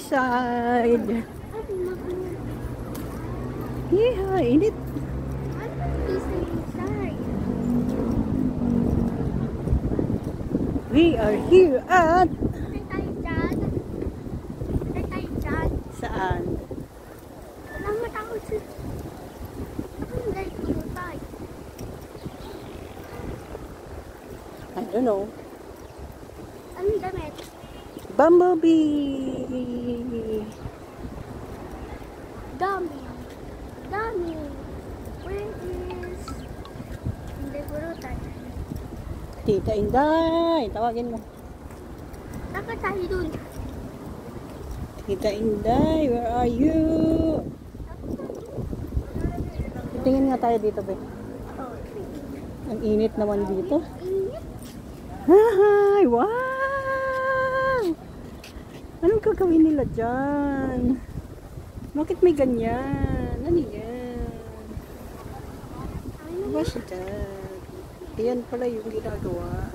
inside. Yeah, init. We are here at... Saan? I don't know. Anong damit? Bumblebee! Dami. Dami. Where is... Hindi puro tayo. Tita Inday! Tawagin mo. Dapat tayo dun. Tita Inday, where are you? Tingin nga tayo dito, be. Ang init naman dito. Hi! Wow! Anong gagawin nila dyan? Bakit may ganyan? Ano yan? Ano ba siya dyan? Yan pala yung ginagawa.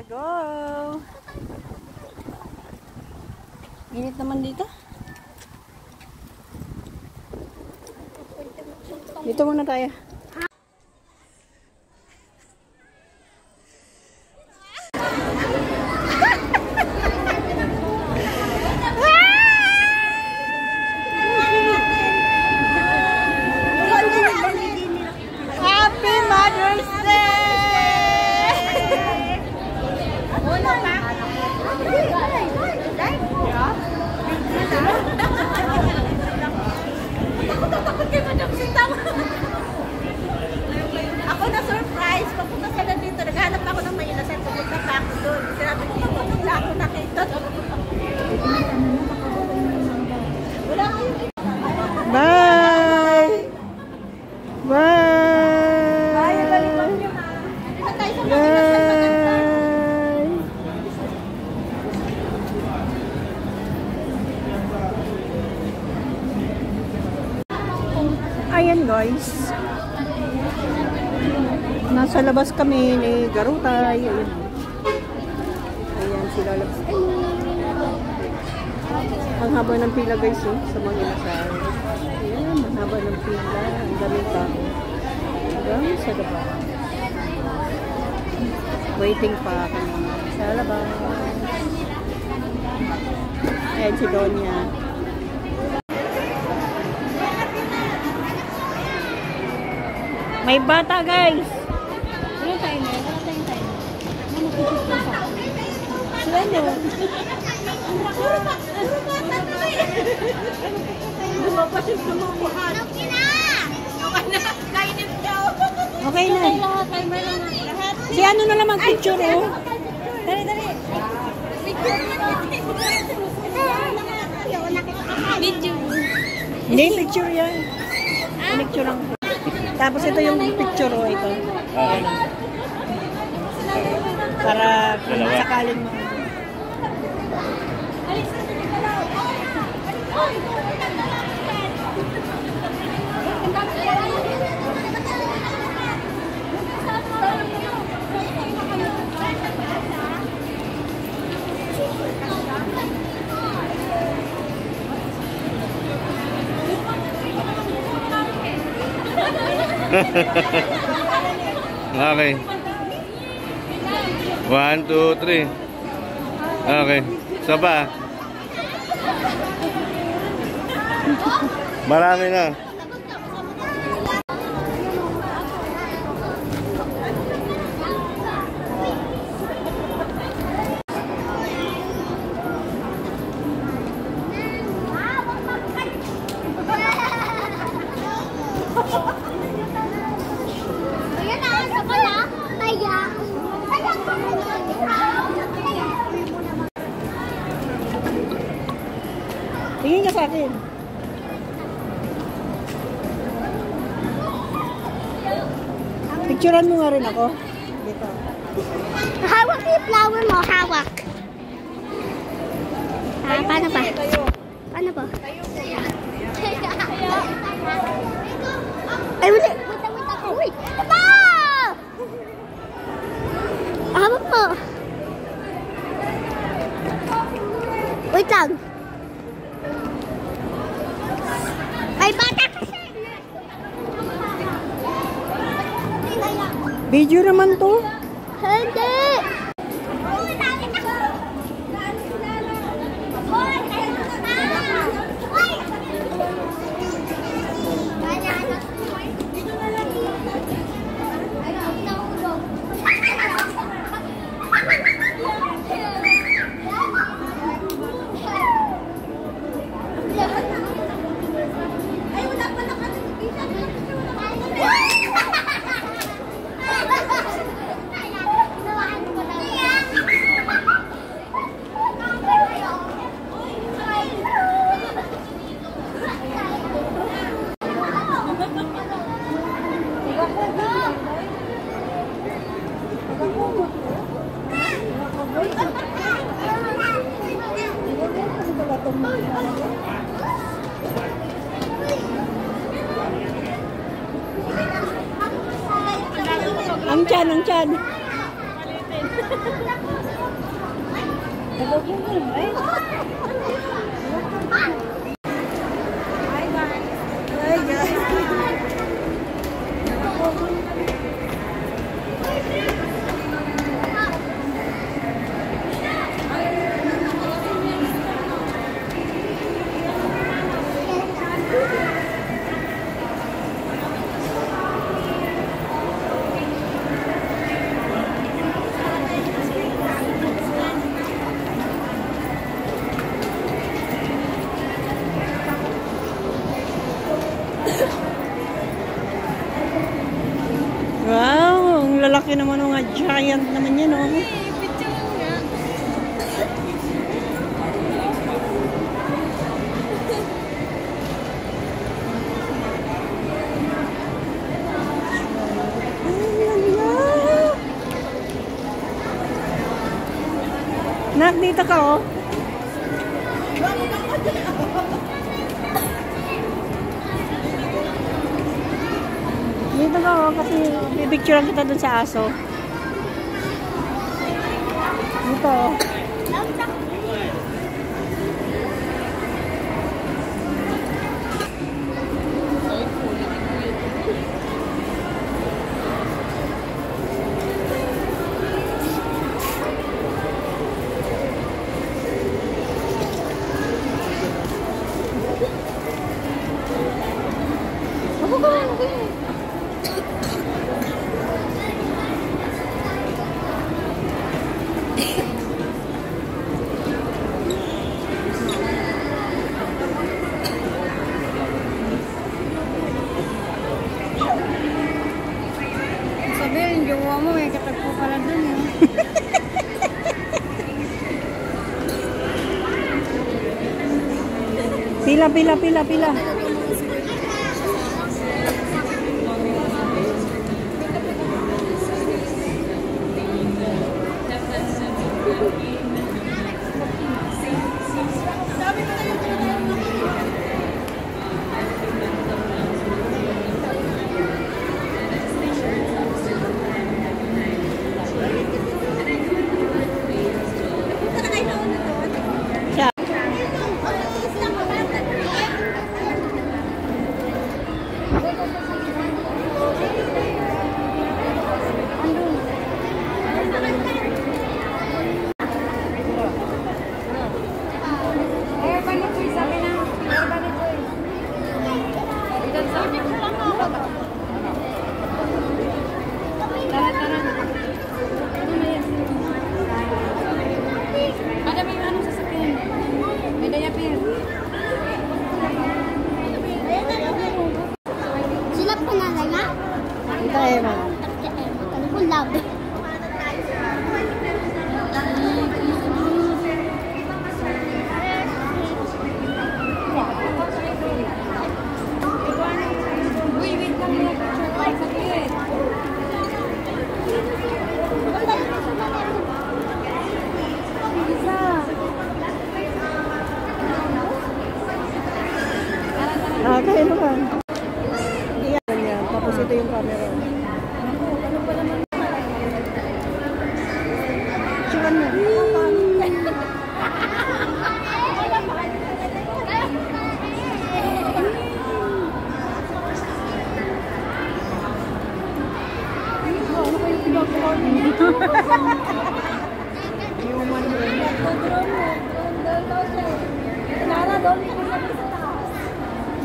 Go! Init naman dito. Dito muna tayo. Happy Mother's Day! Ako na surprise, papunta sila dito. Naghanap ako ng may inasan, pupunta pa ako doon. Sinabi ko, papunta ako nakita. Bye! Bye! Bye! Balikan nyo ha. Dito tayo sa mga inasan maganda. Ayan guys. Nasa labas kami ni Garutay. Ayan. Ayan sila labas. Ang haba ng pila guys sa mga inasal. Ayan, ang haba ng pila. Ang daming tao. Hanggang sa labas. Waiting pa kami sa labas. Ayan si Donya. May bata guys. Wala tayo na. Wala tayong tayo. Sila nyo. Lumapasip na mga buhat. Okay na! Kainip daw. Okay na. Lahat tayo may lahat. Si ano na naman picture oh. Dali. Picture na. Video. Hindi picture yan. Picture lang. Tapos ito yung picture oh ito. Para kung sakaling mo. Okay. 1, 2, 3. Okay. Isa pa. Marami na. Tingin ka sa akin. Picturean mo nga rin ako. Dito. Hawak yung flower mo, hawak. Paano ba? Paano ba? Ay, wala. Wait ako. Uy! Aba! Haba po. Wait lang. Ay, bata kasi. Video naman to. Hindi. Ang tiyan, ang tiyan. Hi guys. Wow, ang lalaki naman mga giant naman yan, oh. Nak, dito ka, oh. Dito ka, oh, kasi bibicturean kita dun sa aso. Dito, oh. Sabihin, jowa mo, may katagpo pala dun, eh. Pila, pila, pila, pila.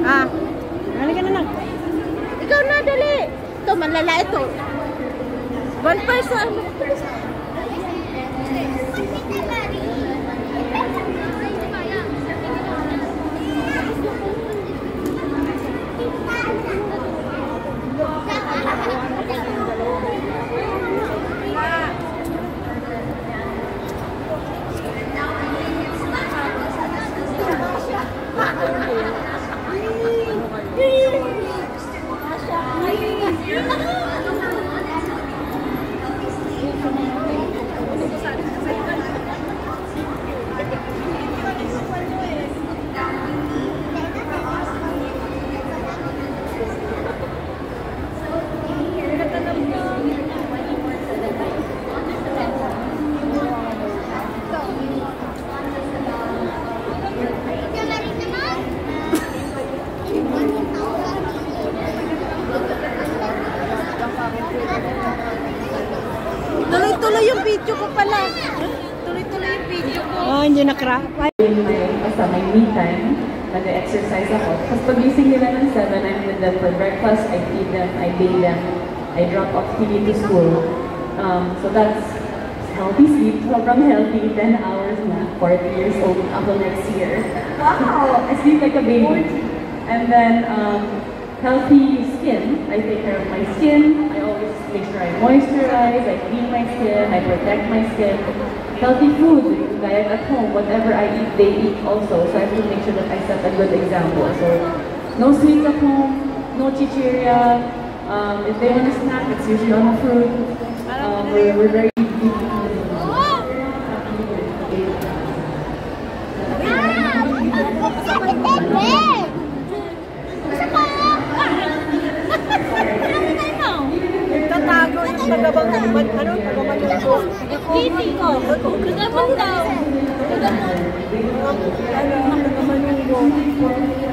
Ah, Ano ka na lang? ikaw na, dali. Ito, malala ito. 1 person. Tuloy-tuloy yung video ko pala. Tuloy-tuloy yung video ko. Oh, hindi na crack. Basta may me time, nag-exercise ako. Tapos pagising nila ng 7, I'm with them for breakfast, I feed them, I bathe them, I drop off Tilly to school. So that's healthy sleep, sobrang healthy, 10 hours na, 40 years old ako next year. Wow! I sleep like a baby. And then, healthy skin, I take care of my skin, I always make sure I moisturize, I clean my skin, I protect my skin. Healthy food, diet at home, whatever I eat, they eat also. So I have to make sure that I set a good example. So no sweets at home, no chichirya. If they want a snack, it's usually on a fruit. We're very Tatago yung tagabang tagamalunggo. Hindi ko. Kagabang daw. Tagamalunggo.